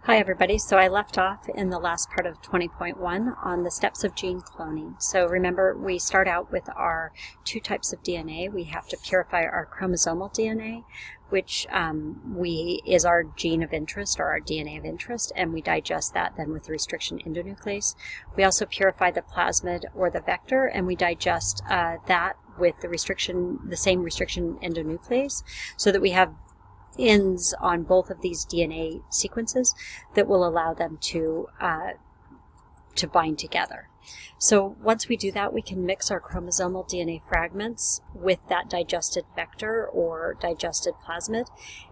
Hi everybody, so I left off in the last part of 20.1 on the steps of gene cloning. So remember, we start out with our two types of DNA. We have to purify our chromosomal DNA, which is our gene of interest or our DNA of interest, and we digest that then with the restriction endonuclease. We also purify the plasmid or the vector, and we digest that with the same restriction endonuclease, so that we have ends on both of these DNA sequences that will allow them to bind together. So once we do that, we can mix our chromosomal DNA fragments with that digested vector or digested plasmid,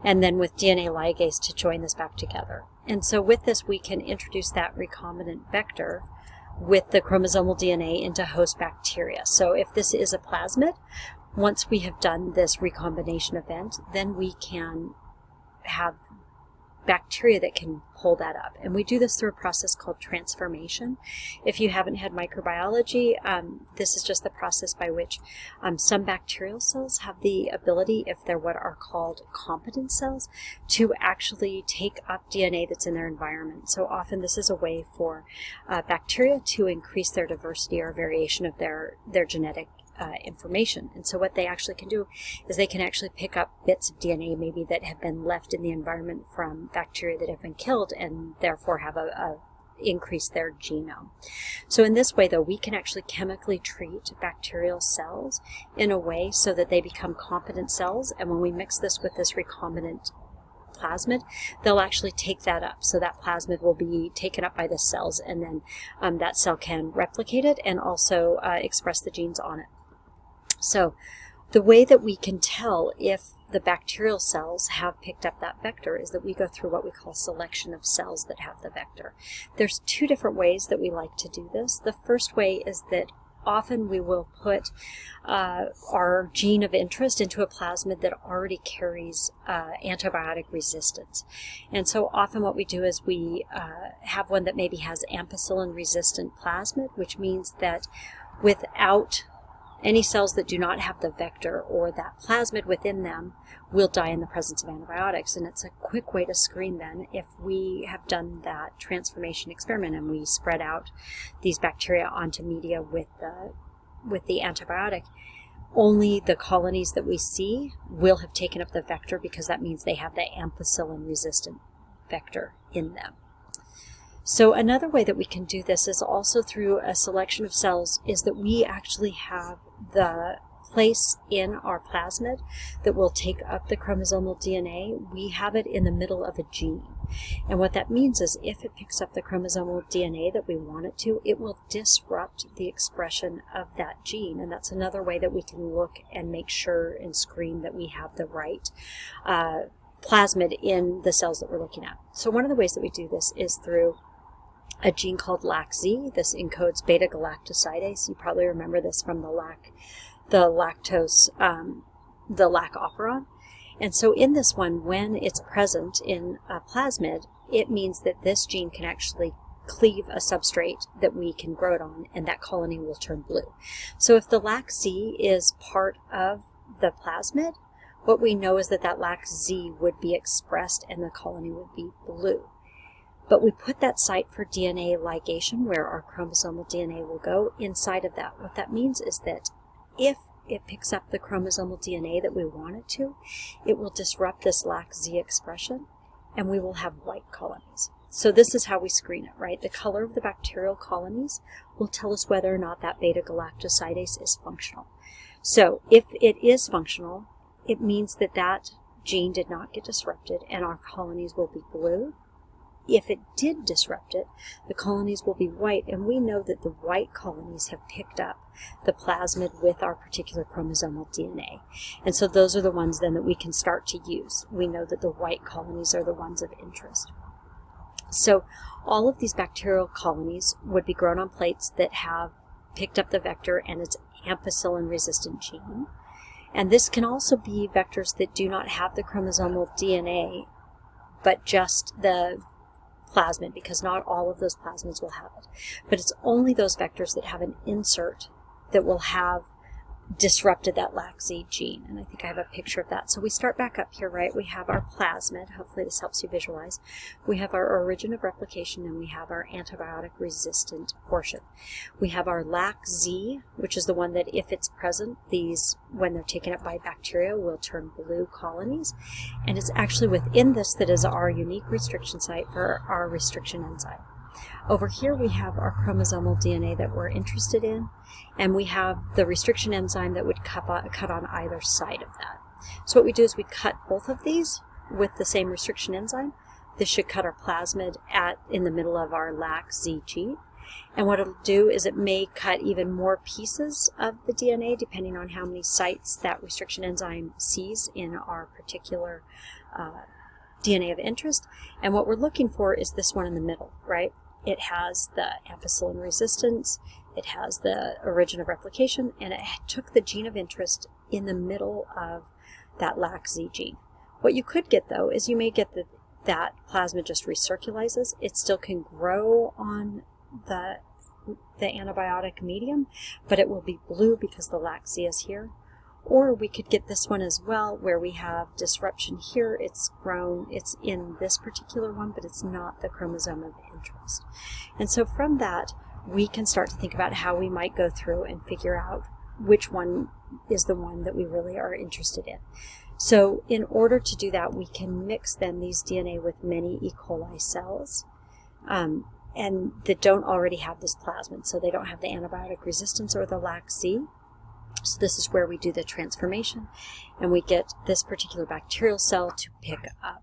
and then with DNA ligase to join this back together. And so with this, we can introduce that recombinant vector with the chromosomal DNA into host bacteria. So if this is a plasmid, once we have done this recombination event, then we can have bacteria that can pull that up. And we do this through a process called transformation. If you haven't had microbiology, this is just the process by which some bacterial cells have the ability, if they're what are called competent cells, to actually take up DNA that's in their environment. So often this is a way for bacteria to increase their diversity or variation of their genetic information. And so what they actually can do is they can actually pick up bits of DNA maybe that have been left in the environment from bacteria that have been killed, and therefore have increase their genome. So in this way, though, we can actually chemically treat bacterial cells in a way so that they become competent cells, and when we mix this with this recombinant plasmid, they'll actually take that up. So that plasmid will be taken up by the cells, and then that cell can replicate it and also express the genes on it. So the way that we can tell if the bacterial cells have picked up that vector is that we go through what we call selection of cells that have the vector. There's two different ways that we like to do this. The first way is that often we will put our gene of interest into a plasmid that already carries antibiotic resistance. And so often what we do is we have one that maybe has ampicillin-resistant plasmid, which means that without any cells that do not have the vector or that plasmid within them will die in the presence of antibiotics. And it's a quick way to screen then if we have done that transformation experiment and we spread out these bacteria onto media with the antibiotic. Only the colonies that we see will have taken up the vector, because that means they have the ampicillin-resistant vector in them. So another way that we can do this is also through a selection of cells, is that we actually have the place in our plasmid that will take up the chromosomal DNA. We have it in the middle of a gene. And what that means is if it picks up the chromosomal DNA that we want it to, it will disrupt the expression of that gene. And that's another way that we can look and make sure and screen that we have the right plasmid in the cells that we're looking at. So one of the ways that we do this is through a gene called LAC-Z. This encodes beta-galactosidase. You probably remember this from the lactose, the lac operon. And so in this one, when it's present in a plasmid, it means that this gene can actually cleave a substrate that we can grow it on, and that colony will turn blue. So if the LAC-Z is part of the plasmid, what we know is that LAC-Z would be expressed and the colony would be blue. But we put that site for DNA ligation, where our chromosomal DNA will go, inside of that. What that means is that if it picks up the chromosomal DNA that we want it to, it will disrupt this LAC-Z expression, and we will have white colonies. So this is how we screen it, right? The color of the bacterial colonies will tell us whether or not that beta-galactosidase is functional. So if it is functional, it means that that gene did not get disrupted, and our colonies will be blue. If it did disrupt it, the colonies will be white, and we know that the white colonies have picked up the plasmid with our particular chromosomal DNA. And so those are the ones then that we can start to use. We know that the white colonies are the ones of interest. So all of these bacterial colonies would be grown on plates that have picked up the vector and its ampicillin-resistant gene. And this can also be vectors that do not have the chromosomal DNA, but just the plasmid, because not all of those plasmids will have it. But it's only those vectors that have an insert that will have disrupted that LAC-Z gene. And I think I have a picture of that. So we start back up here, right? We have our plasmid. Hopefully this helps you visualize. We have our origin of replication, and we have our antibiotic resistant portion. We have our LAC-Z, which is the one that if it's present, these, when they're taken up by bacteria, will turn blue colonies. And it's actually within this that is our unique restriction site for our restriction enzyme. Over here we have our chromosomal DNA that we're interested in, and we have the restriction enzyme that would cut on either side of that. So what we do is we cut both of these with the same restriction enzyme. This should cut our plasmid in the middle of our LAC-Z gene. And what it'll do is it may cut even more pieces of the DNA depending on how many sites that restriction enzyme sees in our particular DNA of interest. And what we're looking for is this one in the middle, right? It has the ampicillin resistance, it has the origin of replication, and it took the gene of interest in the middle of that LAC-Z gene. What you could get, though, is you may get that plasmid just recirculizes. It still can grow on the antibiotic medium, but it will be blue because the LAC-Z is here. Or we could get this one as well, where we have disruption here. It's grown, it's in this particular one, but it's not the chromosome of interest. And so from that, we can start to think about how we might go through and figure out which one is the one that we really are interested in. So in order to do that, we can mix then these DNA with many E. coli cells, and that don't already have this plasmid, so they don't have the antibiotic resistance or the LAC-Z. So this is where we do the transformation, and we get this particular bacterial cell to pick up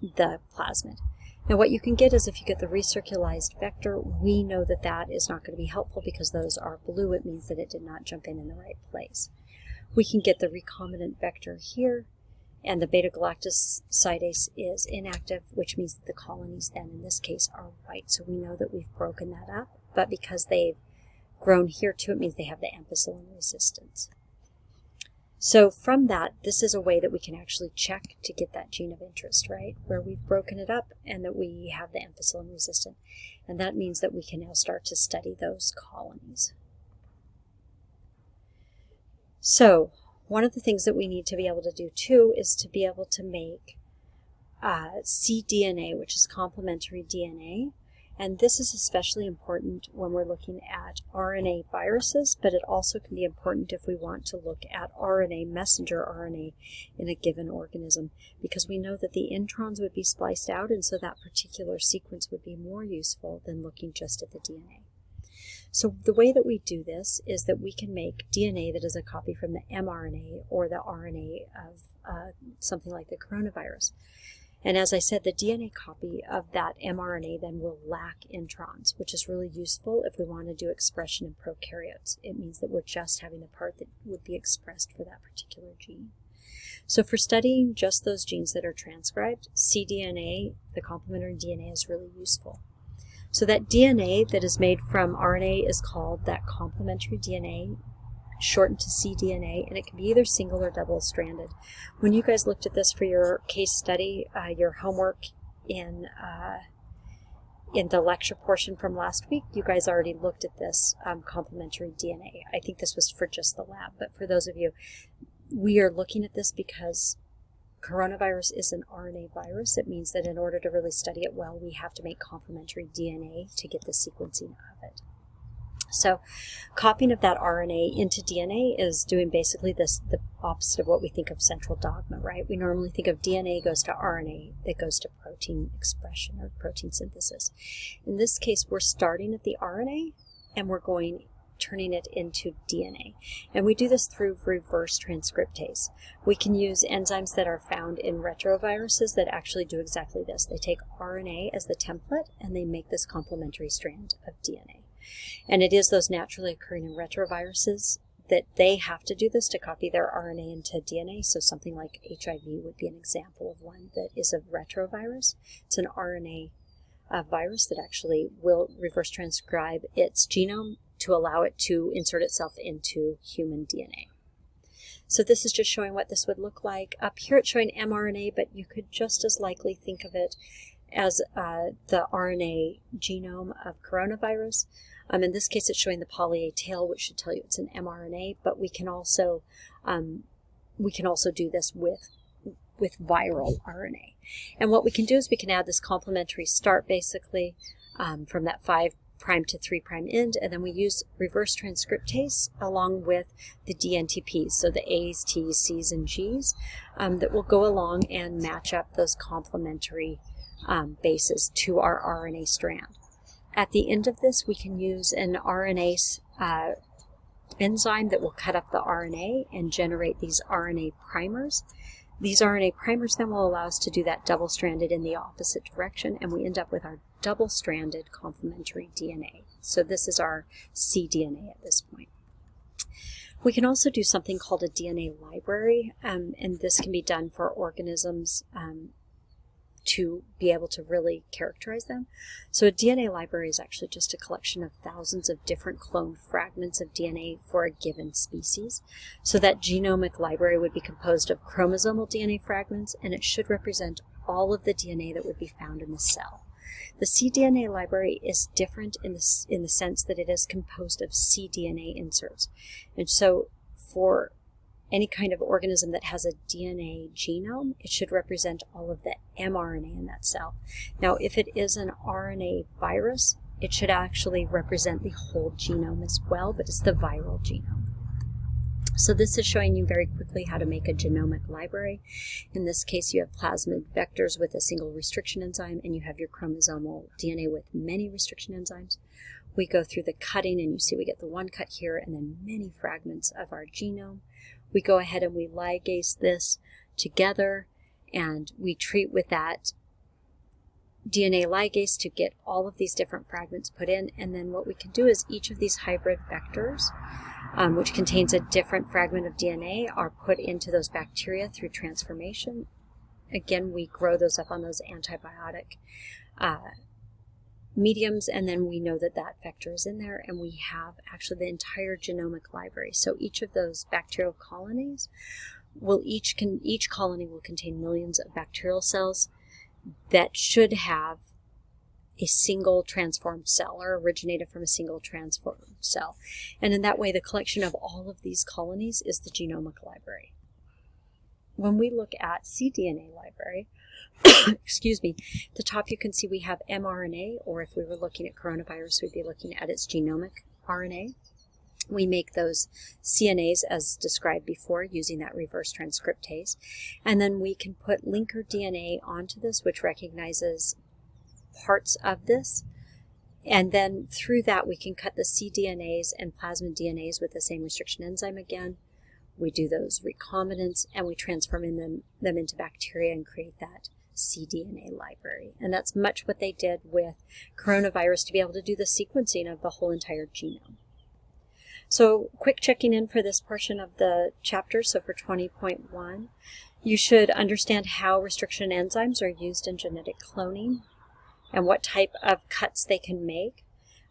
the plasmid. Now what you can get is if you get the recirculized vector, we know that that is not going to be helpful because those are blue. It means that it did not jump in the right place. We can get the recombinant vector here, and the beta-galactosidase is inactive, which means that the colonies then in this case are white. So we know that we've broken that up, but because they've grown here too, it means they have the ampicillin resistance. So from that, this is a way that we can actually check to get that gene of interest, right? Where we've broken it up and that we have the ampicillin resistant. And that means that we can now start to study those colonies. So one of the things that we need to be able to do too is to be able to make cDNA, which is complementary DNA. And this is especially important when we're looking at RNA viruses, but it also can be important if we want to look at RNA, messenger RNA in a given organism, because we know that the introns would be spliced out, and so that particular sequence would be more useful than looking just at the DNA. So the way that we do this is that we can make DNA that is a copy from the mRNA or the RNA of something like the coronavirus. And as I said, the DNA copy of that mRNA then will lack introns, which is really useful if we want to do expression in prokaryotes. It means that we're just having the part that would be expressed for that particular gene. So for studying just those genes that are transcribed, cDNA, the complementary DNA, is really useful. So that DNA that is made from RNA is called that complementary DNA, shortened to cDNA, and it can be either single or double-stranded. When you guys looked at this for your case study, your homework in the lecture portion from last week, you guys already looked at this complementary DNA. I think this was for just the lab, but for those of you, we are looking at this because coronavirus is an RNA virus. It means that in order to really study it well, we have to make complementary DNA to get the sequencing of it. So copying of that RNA into DNA is doing basically the opposite of what we think of central dogma, right? We normally think of DNA goes to RNA, that goes to protein expression or protein synthesis. In this case, we're starting at the RNA and we're turning it into DNA. And we do this through reverse transcriptase. We can use enzymes that are found in retroviruses that actually do exactly this. They take RNA as the template and they make this complementary strand of DNA. And it is those naturally occurring in retroviruses that they have to do this to copy their RNA into DNA. So something like HIV would be an example of one that is a retrovirus. It's an RNA virus that actually will reverse transcribe its genome to allow it to insert itself into human DNA. So this is just showing what this would look like. Up here it's showing mRNA, but you could just as likely think of it as the RNA genome of coronavirus. In this case, it's showing the poly A tail, which should tell you it's an mRNA, but we can also do this with viral RNA. And what we can do is we can add this complementary start, basically, from that 5' to 3' end, and then we use reverse transcriptase along with the dNTPs, so the A's, T's, C's, and G's, that will go along and match up those complementary bases to our RNA strand. At the end of this, we can use an RNase enzyme that will cut up the RNA and generate these RNA primers. These RNA primers then will allow us to do that double-stranded in the opposite direction, and we end up with our double-stranded complementary DNA. So this is our cDNA at this point. We can also do something called a DNA library, and this can be done for organisms to be able to really characterize them. So a DNA library is actually just a collection of thousands of different cloned fragments of DNA for a given species. So that genomic library would be composed of chromosomal DNA fragments, and it should represent all of the DNA that would be found in the cell. The cDNA library is different in the sense that it is composed of cDNA inserts. And so for any kind of organism that has a DNA genome, it should represent all of the mRNA in that cell. Now, if it is an RNA virus, it should actually represent the whole genome as well, but it's the viral genome. So this is showing you very quickly how to make a genomic library. In this case, you have plasmid vectors with a single restriction enzyme, and you have your chromosomal DNA with many restriction enzymes. We go through the cutting, and you see we get the one cut here, and then many fragments of our genome. We go ahead and we ligase this together, and we treat with that DNA ligase to get all of these different fragments put in. And then what we can do is each of these hybrid vectors, which contains a different fragment of DNA, are put into those bacteria through transformation. Again, we grow those up on those antibiotic mediums, and then we know that that vector is in there, and we have actually the entire genomic library. So each of those bacterial colonies will each colony will contain millions of bacterial cells that should have a single transformed cell, or originated from a single transformed cell. And in that way, the collection of all of these colonies is the genomic library. When we look at cDNA library, excuse me, the top you can see we have mRNA, or if we were looking at coronavirus, we'd be looking at its genomic RNA. We make those CNAs as described before using that reverse transcriptase. And then we can put linker DNA onto this, which recognizes parts of this. And then through that, we can cut the cDNAs and plasmid DNAs with the same restriction enzyme again. We do those recombinants, and we transform them into bacteria and create that cDNA library. And that's much what they did with coronavirus to be able to do the sequencing of the whole entire genome. So quick checking in for this portion of the chapter. So for 20.1, you should understand how restriction enzymes are used in genetic cloning and what type of cuts they can make.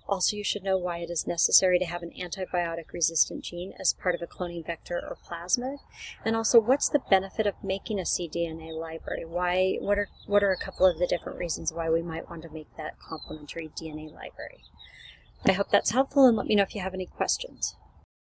Also, you should know why it is necessary to have an antibiotic-resistant gene as part of a cloning vector or plasmid, and also what's the benefit of making a cDNA library? What are a couple of the different reasons why we might want to make that complementary DNA library? I hope that's helpful, and let me know if you have any questions.